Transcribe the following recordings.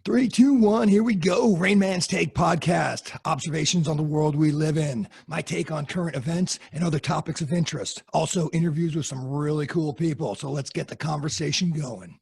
Three, two, one, here we go. Rainman's Take podcast. Observations on the world we live in. My take on current events and other topics of interest. Also, interviews with some really cool people. So let's get the conversation going.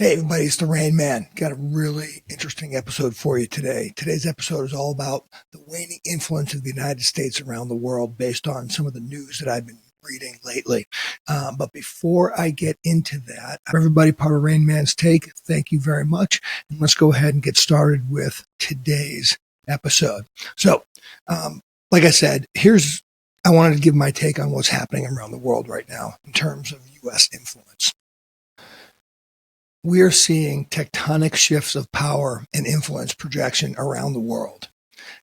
Hey everybody, it's the Rain Man. Got a really interesting episode for you today. Today's episode is all about the waning influence of the United States around the world based on some of the news that I've been reading lately. But before I get into that, everybody, part of Rain Man's Take, thank you very much. And let's go ahead and get started with today's episode. So, like I said, I wanted to give my take on what's happening around the world right now in terms of U.S. influence. We are seeing tectonic shifts of power and influence projection around the world.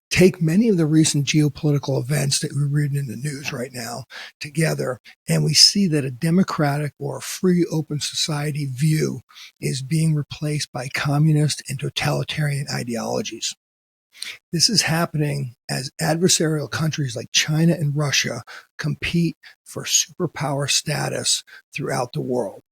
Take many of the recent geopolitical events that we're reading in the news right now together, and we see that a democratic or free open society view is being replaced by communist and totalitarian ideologies. This is happening as adversarial countries like China and Russia compete for superpower status throughout the world.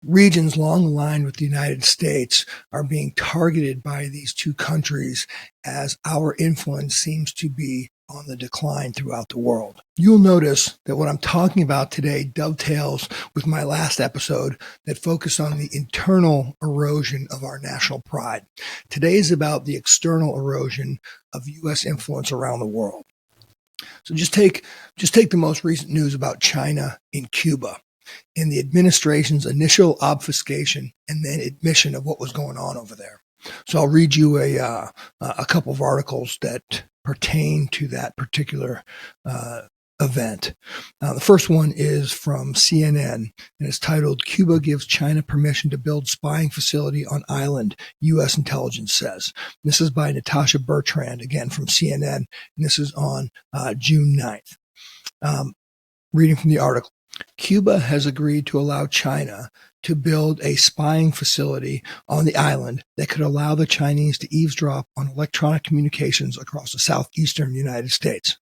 Regions long aligned with the United States are being targeted by these two countries as our influence seems to be on the decline throughout the world. You'll notice that what I'm talking about today dovetails with my last episode that focused on the internal erosion of our national pride. Today is about the external erosion of U.S. influence around the world. So just take the most recent news about China and Cuba, in the administration's initial obfuscation and then admission of what was going on over there. So I'll read you a couple of articles that pertain to that particular event. The first one is from CNN, and it's titled, "Cuba Gives China Permission to Build Spying Facility on Island, US Intelligence Says." This is by Natasha Bertrand, again from CNN, and this is on June 9th. Reading from the article. Cuba has agreed to allow China to build a spying facility on the island that could allow the Chinese to eavesdrop on electronic communications across the southeastern United States.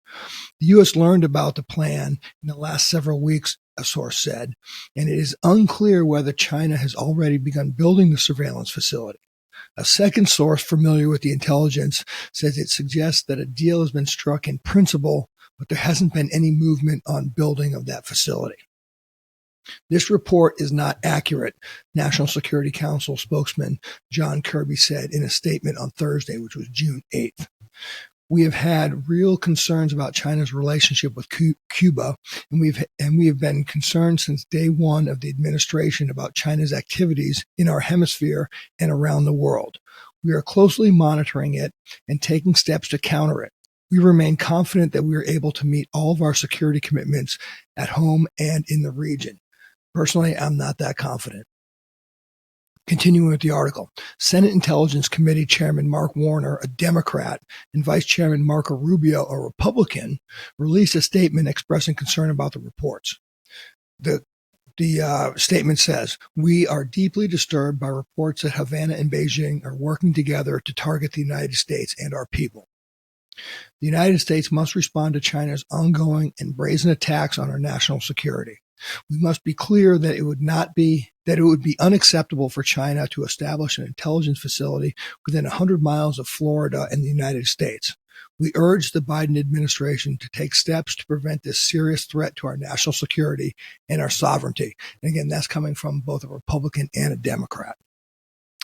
The U.S. learned about the plan in the last several weeks, a source said, and it is unclear whether China has already begun building the surveillance facility. A second source familiar with the intelligence says it suggests that a deal has been struck in principle, but there hasn't been any movement on building of that facility. This report is not accurate, National Security Council spokesman John Kirby said in a statement on Thursday, which was June 8th. We have had real concerns about China's relationship with Cuba, and we have been concerned since day one of the administration about China's activities in our hemisphere and around the world. We are closely monitoring it and taking steps to counter it. We remain confident that we are able to meet all of our security commitments at home and in the region. Personally, I'm not that confident. Continuing with the article, Senate Intelligence Committee Chairman Mark Warner, a Democrat, and Vice Chairman Marco Rubio, a Republican, released a statement expressing concern about the reports. The statement says, "We are deeply disturbed by reports that Havana and Beijing are working together to target the United States and our people. The United States must respond to China's ongoing and brazen attacks on our national security. We must be clear that it would be unacceptable for China to establish an intelligence facility within 100 miles of Florida and the United States. We urge the Biden administration to take steps to prevent this serious threat to our national security and our sovereignty." And again, that's coming from both a Republican and a Democrat.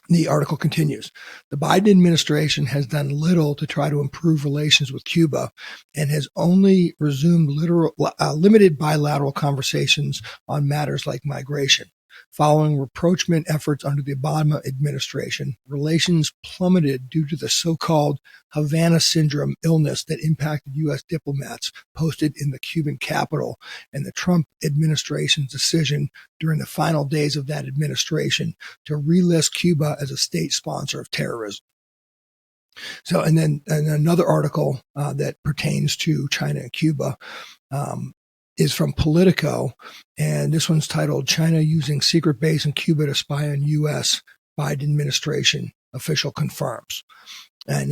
The article continues. The Biden administration has done little to try to improve relations with Cuba and has only resumed limited bilateral conversations on matters like migration. Following rapprochement efforts under the Obama administration, relations plummeted due to the so-called Havana syndrome illness that impacted U.S. diplomats posted in the Cuban capital, and the Trump administration's decision during the final days of that administration to relist Cuba as a state sponsor of terrorism. So, and another article that pertains to China and Cuba is from Politico, and this one's titled "China Using Secret Base in Cuba to Spy on U.S. Biden Administration Official Confirms." And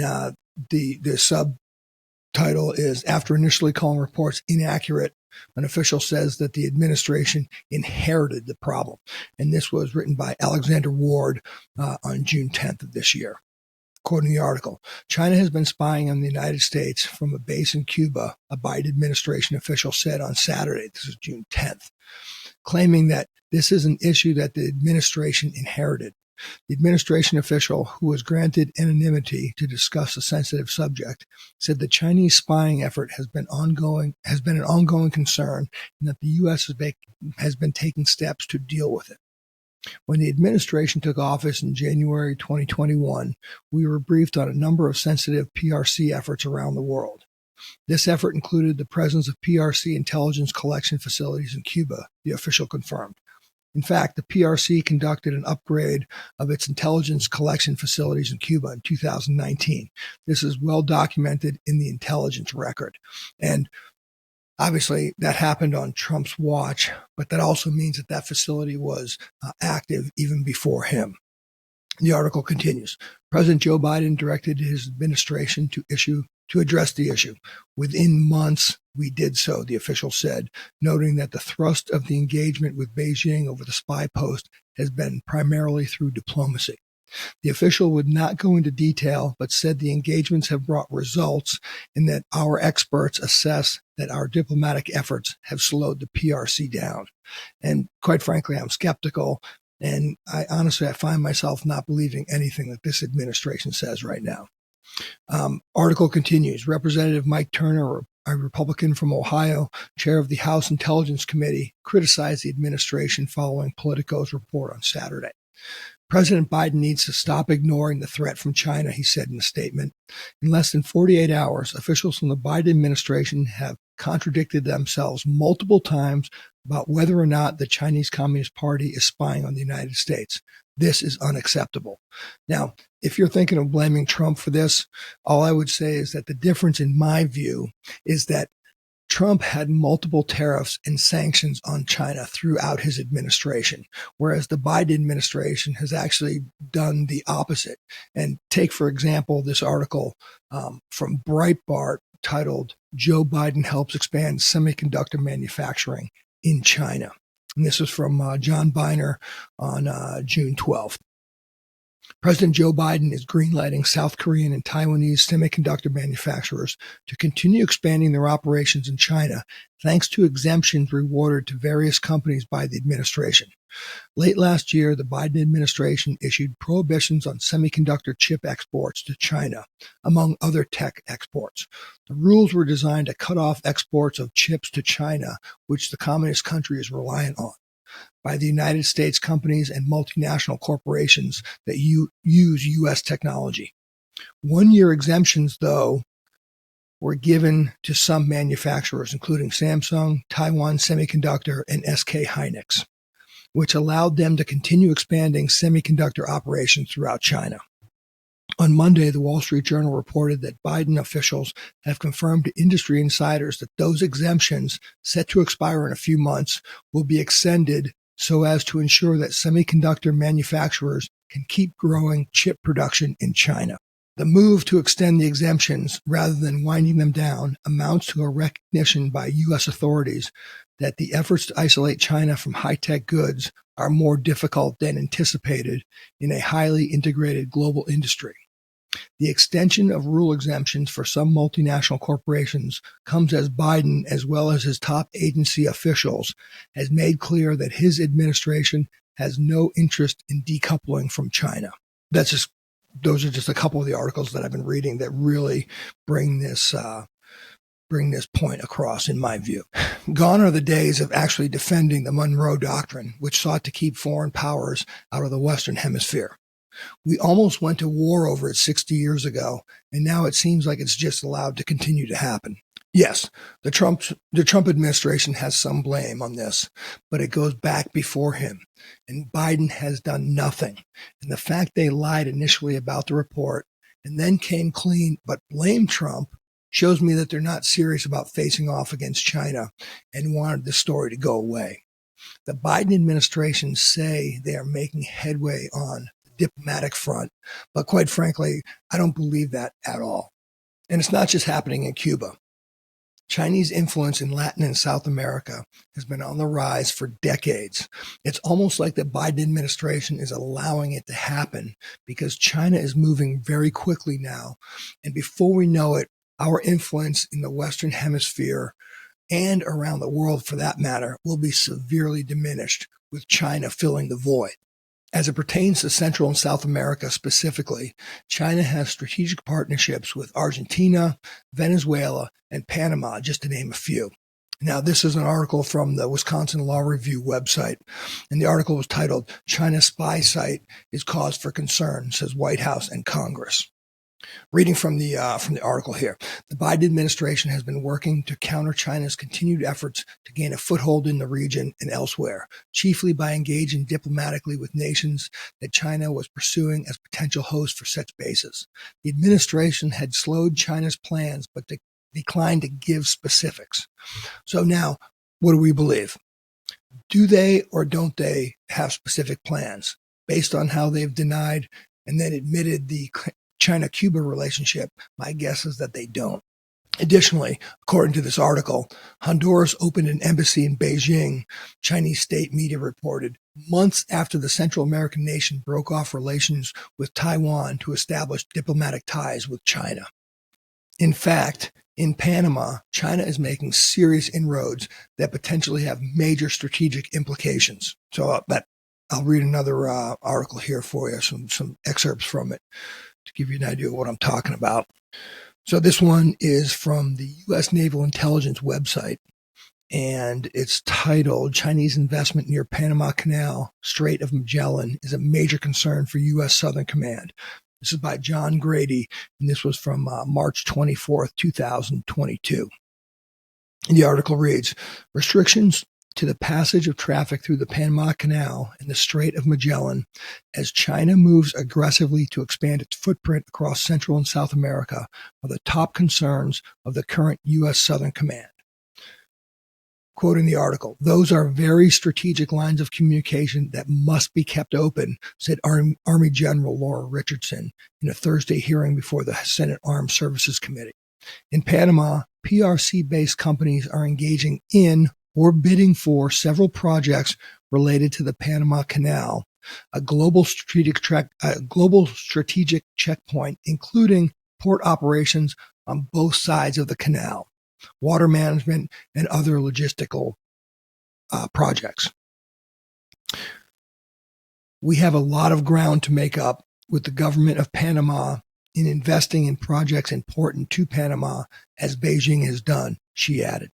the subtitle is "After Initially Calling Reports Inaccurate, an official says that the administration inherited the problem." And this was written by Alexander Ward on June 10th of this year. Quoting the article, "China has been spying on the United States from a base in Cuba," a Biden administration official said on Saturday, this is June 10th, claiming that this is an issue that the administration inherited. The administration official, who was granted anonymity to discuss a sensitive subject, said the Chinese spying effort has been an ongoing concern, and that the U.S. has been taking steps to deal with it. When the administration took office in January 2021, we were briefed on a number of sensitive PRC efforts around the world. This effort included the presence of PRC intelligence collection facilities in Cuba, the official confirmed. In fact, the PRC conducted an upgrade of its intelligence collection facilities in Cuba in 2019. This is well documented in the intelligence record. And obviously, that happened on Trump's watch, but that also means that that facility was active even before him. The article continues. President Joe Biden directed his administration to address the issue. "Within months, we did so," the official said, noting that the thrust of the engagement with Beijing over the spy post has been primarily through diplomacy. The official would not go into detail, but said the engagements have brought results and that our experts assess that our diplomatic efforts have slowed the PRC down. And quite frankly, I'm skeptical, and I find myself not believing anything that this administration says right now. Article continues. Representative Mike Turner, a Republican from Ohio, chair of the House Intelligence Committee, criticized the administration following Politico's report on Saturday. "President Biden needs to stop ignoring the threat from China," he said in a statement. "In less than 48 hours, officials from the Biden administration have contradicted themselves multiple times about whether or not the Chinese Communist Party is spying on the United States. This is unacceptable." Now, if you're thinking of blaming Trump for this, all I would say is that the difference in my view is that Trump had multiple tariffs and sanctions on China throughout his administration, whereas the Biden administration has actually done the opposite. And take, for example, this article from Breitbart titled "Joe Biden Helps Expand Semiconductor Manufacturing in China." And this is from John Biner on June 12th. "President Joe Biden is greenlighting South Korean and Taiwanese semiconductor manufacturers to continue expanding their operations in China, thanks to exemptions rewarded to various companies by the administration. Late last year, the Biden administration issued prohibitions on semiconductor chip exports to China, among other tech exports. The rules were designed to cut off exports of chips to China, which the communist country is reliant on, by the United States companies and multinational corporations that use U.S. technology. One-year exemptions, though, were given to some manufacturers, including Samsung, Taiwan Semiconductor, and SK Hynix, which allowed them to continue expanding semiconductor operations throughout China. On Monday, the Wall Street Journal reported that Biden officials have confirmed to industry insiders that those exemptions, set to expire in a few months, will be extended so as to ensure that semiconductor manufacturers can keep growing chip production in China. The move to extend the exemptions rather than winding them down amounts to a recognition by U.S. authorities that the efforts to isolate China from high-tech goods are more difficult than anticipated in a highly integrated global industry. The extension of rule exemptions for some multinational corporations comes as Biden, as well as his top agency officials, has made clear that his administration has no interest in decoupling from China. Those are just a couple of the articles that I've been reading that really bring this bring this point across, in my view. Gone are the days of actually defending the Monroe Doctrine, which sought to keep foreign powers out of the Western Hemisphere. We almost went to war over it 60 years ago, and now it seems like it's just allowed to continue to happen. Yes, the Trump administration has some blame on this, but it goes back before him, and Biden has done nothing. And the fact they lied initially about the report and then came clean but blamed Trump shows me that they're not serious about facing off against China and wanted the story to go away. The Biden administration say they are making headway on the diplomatic front, but quite frankly, I don't believe that at all. And it's not just happening in Cuba. Chinese influence in Latin and South America has been on the rise for decades. It's almost like the Biden administration is allowing it to happen because China is moving very quickly now. And before we know it, our influence in the Western Hemisphere and around the world, for that matter, will be severely diminished, with China filling the void. As it pertains to Central and South America specifically, China has strategic partnerships with Argentina, Venezuela, and Panama, just to name a few. Now, this is an article from the Wisconsin Law Review website, and the article was titled, "China's Spy Site is Cause for Concern, Says White House and Congress." Reading from the article here, the Biden administration has been working to counter China's continued efforts to gain a foothold in the region and elsewhere, chiefly by engaging diplomatically with nations that China was pursuing as potential hosts for such bases. The administration had slowed China's plans, but declined to give specifics. So now, what do we believe? Do they or don't they have specific plans based on how they've denied and then admitted the China-Cuba relationship? My guess is that they don't. Additionally, according to this article, Honduras opened an embassy in Beijing, Chinese state media reported, months after the Central American nation broke off relations with Taiwan to establish diplomatic ties with China. In fact, in Panama, China is making serious inroads that potentially have major strategic implications. So I'll read another article here for you, some excerpts from it, to give you an idea of what I'm talking about. So this one is from the US Naval Intelligence website, and it's titled, "Chinese Investment Near Panama Canal, Strait of Magellan is a Major Concern for US Southern Command." This is by John Grady, and this was from March 24th, 2022. And the article reads, "Restrictions to the passage of traffic through the Panama Canal and the Strait of Magellan as China moves aggressively to expand its footprint across Central and South America are the top concerns of the current U.S. Southern Command." Quoting the article, "Those are very strategic lines of communication that must be kept open," said Army General Laura Richardson in a Thursday hearing before the Senate Armed Services Committee. In Panama, PRC-based companies are engaging in or bidding for several projects related to the Panama Canal, a global strategic checkpoint, including port operations on both sides of the canal, water management, and other logistical projects. "We have a lot of ground to make up with the government of Panama in investing in projects important to Panama, as Beijing has done," she added.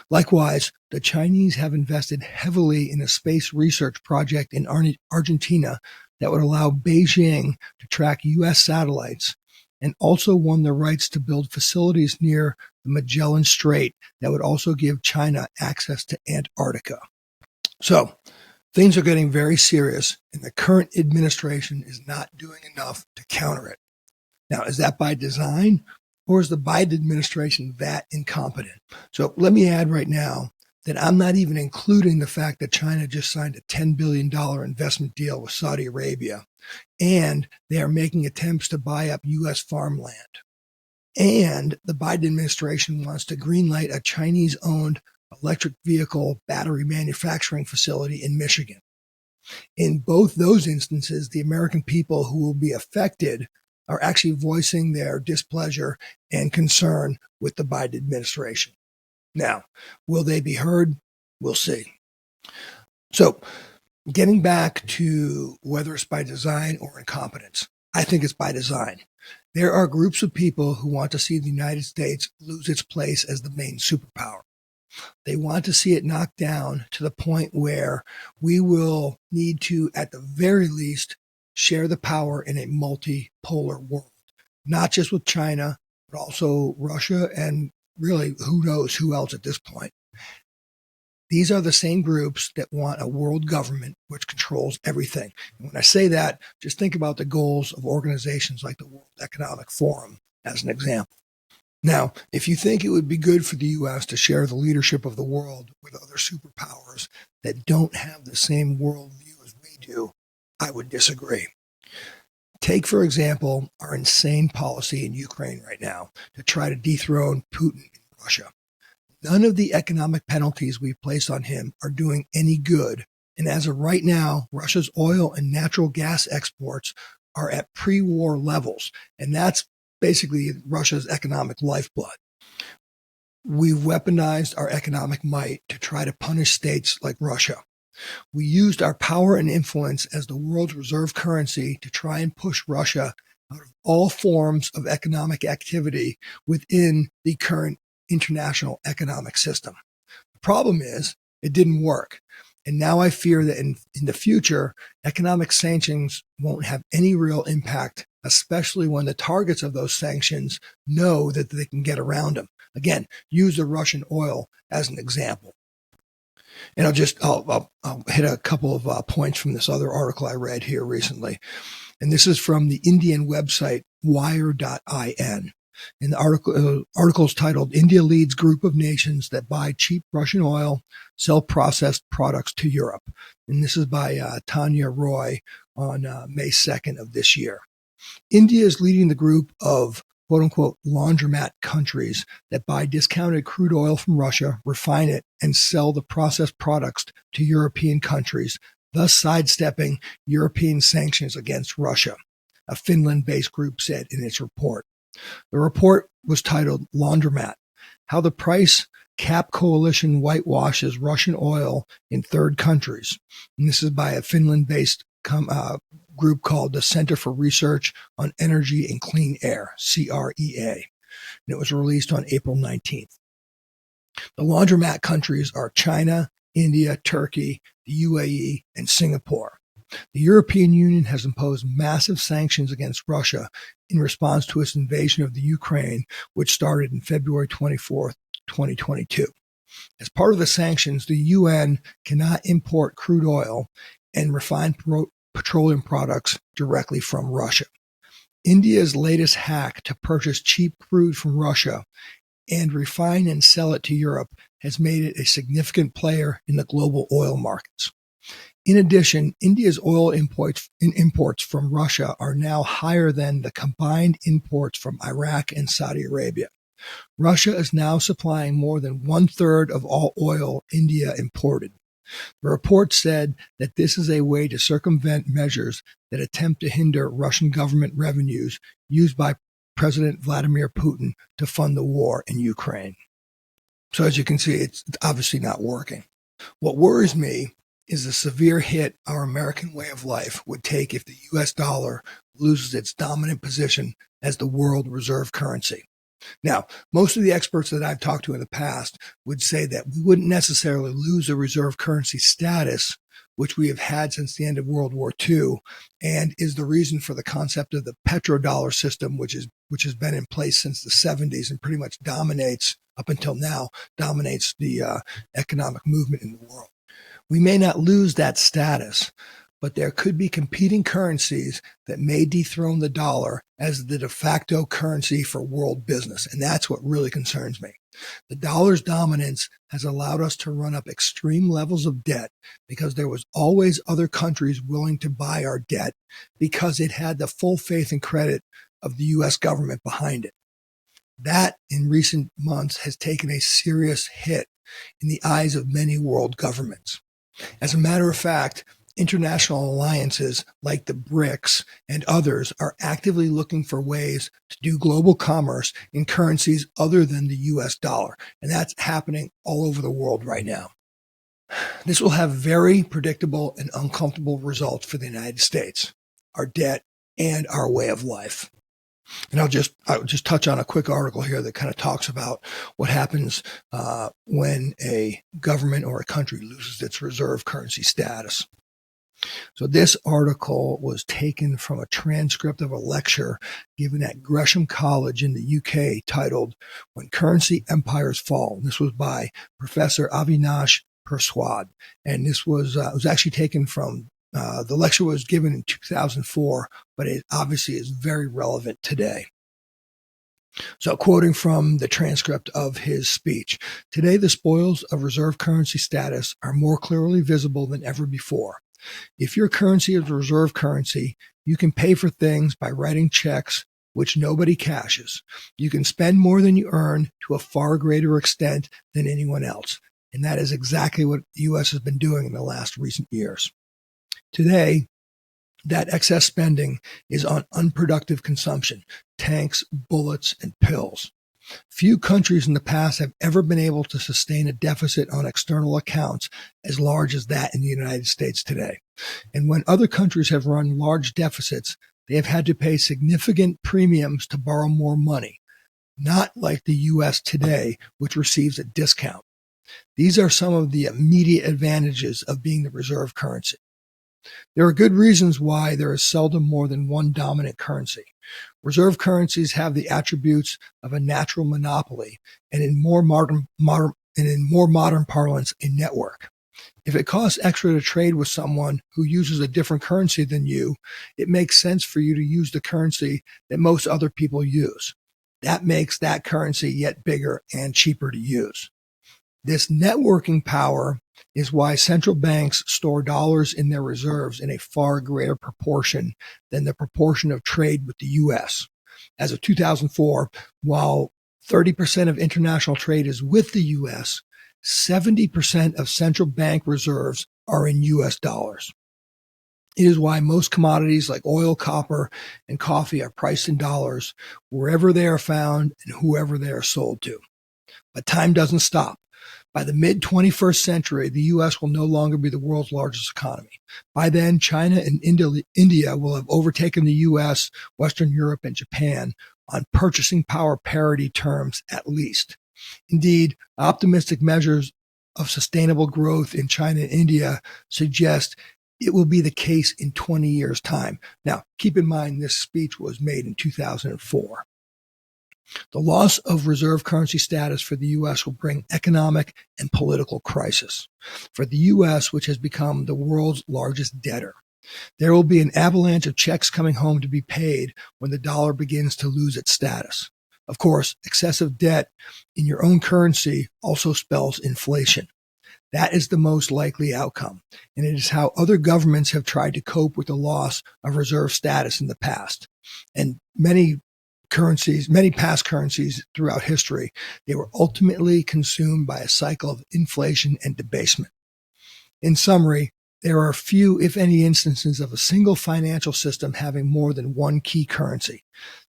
Likewise, the Chinese have invested heavily in a space research project in Argentina that would allow Beijing to track U.S. satellites, and also won the rights to build facilities near the Magellan Strait that would also give China access to Antarctica. So, things are getting very serious, and the current administration is not doing enough to counter it. Now, is that by design, or is the Biden administration that incompetent? So let me add right now that I'm not even including the fact that China just signed a $10 billion investment deal with Saudi Arabia, and they are making attempts to buy up U.S. farmland. And the Biden administration wants to greenlight a Chinese-owned electric vehicle battery manufacturing facility in Michigan. In both those instances, the American people who will be affected are actually voicing their displeasure and concern with the Biden administration. Now, will they be heard? We'll see. So, getting back to whether it's by design or incompetence, I think it's by design. There are groups of people who want to see the United States lose its place as the main superpower. They want to see it knocked down to the point where we will need to, at the very least, share the power in a multipolar world, not just with China, but also Russia and really who knows who else at this point. These are the same groups that want a world government which controls everything. And when I say that, just think about the goals of organizations like the World Economic Forum as an example. Now, if you think it would be good for the U.S. to share the leadership of the world with other superpowers that don't have the same worldview as we do, I would disagree. Take, for example, our insane policy in Ukraine right now to try to dethrone Putin in Russia. None of the economic penalties we've placed on him are doing any good. And as of right now, Russia's oil and natural gas exports are at pre-war levels. And that's basically Russia's economic lifeblood. We've weaponized our economic might to try to punish states like Russia. We used our power and influence as the world's reserve currency to try and push Russia out of all forms of economic activity within the current international economic system. The problem is it didn't work. And now I fear that in the future, economic sanctions won't have any real impact, especially when the targets of those sanctions know that they can get around them. Again, use the Russian oil as an example. And I'll hit a couple of points from this other article I read here recently. And this is from the Indian website wire.in. And the article is titled, India Leads Group of Nations That Buy Cheap Russian Oil, Sell Processed Products to Europe. And this is by Tanya Roy on May 2nd of this year. India is leading the group of quote-unquote laundromat countries that buy discounted crude oil from Russia, refine it, and sell the processed products to European countries, thus sidestepping European sanctions against Russia, a Finland-based group said in its report. The report was titled Laundromat, How the Price Cap Coalition Whitewashes Russian Oil in Third Countries. And this is by a Finland-based group called the Center for Research on Energy and Clean Air, CREA. And it was released on April 19th. The laundromat countries are China, India, Turkey, the UAE, and Singapore. The European Union has imposed massive sanctions against Russia in response to its invasion of the Ukraine, which started in February 24th, 2022. As part of the sanctions, the UN cannot import crude oil and refined petroleum products directly from Russia. India's latest hack to purchase cheap crude from Russia and refine and sell it to Europe has made it a significant player in the global oil markets. In addition, India's oil imports from Russia are now higher than the combined imports from Iraq and Saudi Arabia. Russia is now supplying more than 1/3 of all oil India imported. The report said that this is a way to circumvent measures that attempt to hinder Russian government revenues used by President Vladimir Putin to fund the war in Ukraine. So as you can see, it's obviously not working. What worries me is the severe hit our American way of life would take if the US dollar loses its dominant position as the world reserve currency. Now, most of the experts that I've talked to in the past would say that we wouldn't necessarily lose the reserve currency status, which we have had since the end of World War II, and is the reason for the concept of the petrodollar system, which has been in place since the 70s and pretty much dominates, up until now, dominates the economic movement in the world. We may not lose that status, but there could be competing currencies that may dethrone the dollar as the de facto currency for world business. And that's what really concerns me. The dollar's dominance has allowed us to run up extreme levels of debt because there was always other countries willing to buy our debt because it had the full faith and credit of the US government behind it. That in recent months has taken a serious hit in the eyes of many world governments. As a matter of fact, international alliances like the BRICS and others are actively looking for ways to do global commerce in currencies other than the US dollar. And that's happening all over the world right now. This will have very predictable and uncomfortable results for the United States. Our debt and our way of life. And I'll just touch on a quick article here that kind of talks about what happens when a government or a country loses its reserve currency status. So this article was taken from a transcript of a lecture given at Gresham College in the UK titled "When Currency Empires Fall." This was by Professor Avinash Perswad, and this was actually taken from the lecture was given in 2004, but it obviously is very relevant today. So quoting from the transcript of his speech, "Today the spoils of reserve currency status are more clearly visible than ever before. If your currency is reserve currency, you can pay for things by writing checks which nobody cashes. You can spend more than you earn to a far greater extent than anyone else." And that is exactly what the U.S. has been doing in the last recent years. Today, that excess spending is on unproductive consumption, tanks, bullets, and pills. Few countries in the past have ever been able to sustain a deficit on external accounts as large as that in the United States today. And when other countries have run large deficits, they have had to pay significant premiums to borrow more money, not like the U.S. today, which receives a discount. These are some of the immediate advantages of being the reserve currency. There are good reasons why there is seldom more than one dominant currency. Reserve currencies have the attributes of a natural monopoly, and in more modern parlance, a network. If it costs extra to trade with someone who uses a different currency than you, it makes sense for you to use the currency that most other people use. That makes that currency yet bigger and cheaper to use. This networking power is why central banks store dollars in their reserves in a far greater proportion than the proportion of trade with the U.S. As of 2004, while 30% of international trade is with the U.S., 70% of central bank reserves are in U.S. dollars. It is why most commodities like oil, copper, and coffee are priced in dollars wherever they are found and whoever they are sold to. But time doesn't stop. By the mid-21st century, the U.S. will no longer be the world's largest economy. By then, China and India will have overtaken the U.S., Western Europe, and Japan on purchasing power parity terms at least. Indeed, optimistic measures of sustainable growth in China and India suggest it will be the case in 20 years' time. Now, keep in mind this speech was made in 2004. The loss of reserve currency status for the U.S. will bring economic and political crisis. For the U.S., which has become the world's largest debtor, there will be an avalanche of checks coming home to be paid when the dollar begins to lose its status. Of course, excessive debt in your own currency also spells inflation. That is the most likely outcome, and it is how other governments have tried to cope with the loss of reserve status in the past. And many past currencies throughout history, they were ultimately consumed by a cycle of inflation and debasement. In summary, there are few, if any, instances of a single financial system having more than one key currency.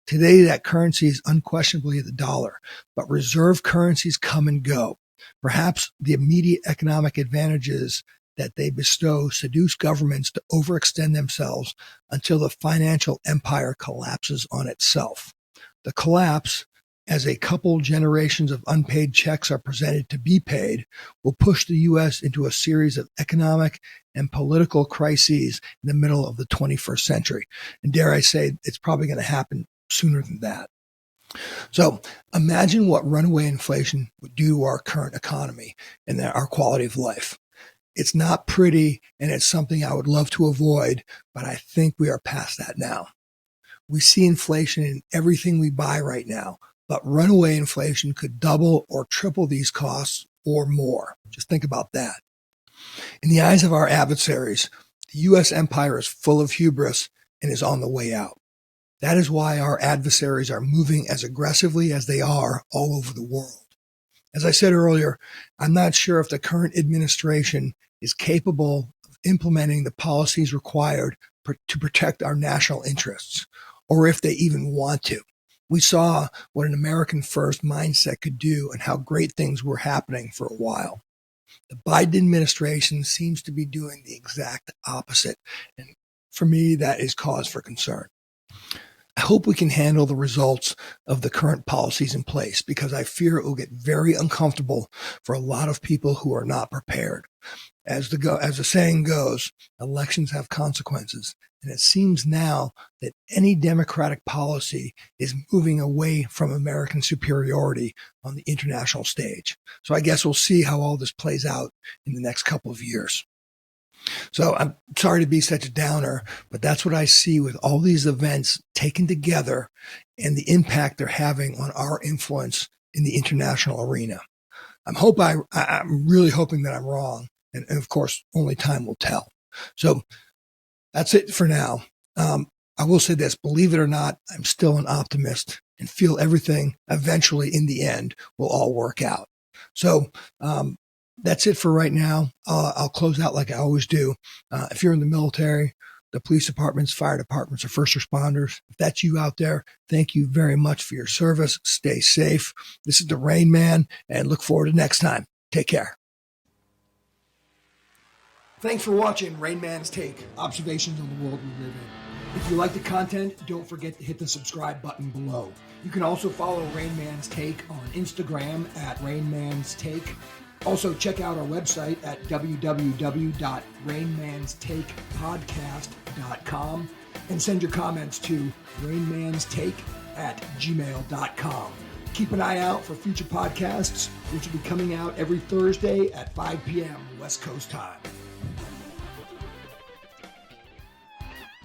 Today, that currency is unquestionably the dollar, but reserve currencies come and go. Perhaps the immediate economic advantages that they bestow seduce governments to overextend themselves until the financial empire collapses on itself. The collapse, as a couple generations of unpaid checks are presented to be paid, will push the U.S. into a series of economic and political crises in the middle of the 21st century. And dare I say, it's probably going to happen sooner than that. So imagine what runaway inflation would do to our current economy and our quality of life. It's not pretty, and it's something I would love to avoid, but I think we are past that now. We see inflation in everything we buy right now, but runaway inflation could double or triple these costs or more. Just think about that. In the eyes of our adversaries, the U.S. empire is full of hubris and is on the way out. That is why our adversaries are moving as aggressively as they are all over the world. As I said earlier, I'm not sure if the current administration is capable of implementing the policies required to protect our national interests, or if they even want to. We saw what an American first mindset could do and how great things were happening for a while. The Biden administration seems to be doing the exact opposite. And for me, that is cause for concern. I hope we can handle the results of the current policies in place, because I fear it will get very uncomfortable for a lot of people who are not prepared. As the saying goes, elections have consequences. And it seems now that any democratic policy is moving away from American superiority on the international stage. So I guess we'll see how all this plays out in the next couple of years. So I'm sorry to be such a downer, but that's what I see with all these events taken together and the impact they're having on our influence in the international arena. I'm really hoping that I'm wrong. And of course, only time will tell. So that's it for now. I will say this, believe it or not, I'm still an optimist and feel everything eventually in the end will all work out. So that's it for right now. I'll close out like I always do. If you're in the military, the police departments, fire departments, or first responders, if that's you out there, thank you very much for your service. Stay safe. This is the Rain Man, and look forward to next time. Take care. Thanks for watching Rain Man's Take, Observations on the World We Live in. If you like the content, don't forget to hit the subscribe button below. You can also follow Rain Man's Take on Instagram at Rain Man's Take. Also, check out our website at www.rainmanstakepodcast.com and send your comments to rainmanstake@gmail.com. Keep an eye out for future podcasts, which will be coming out every Thursday at 5 p.m. West Coast time.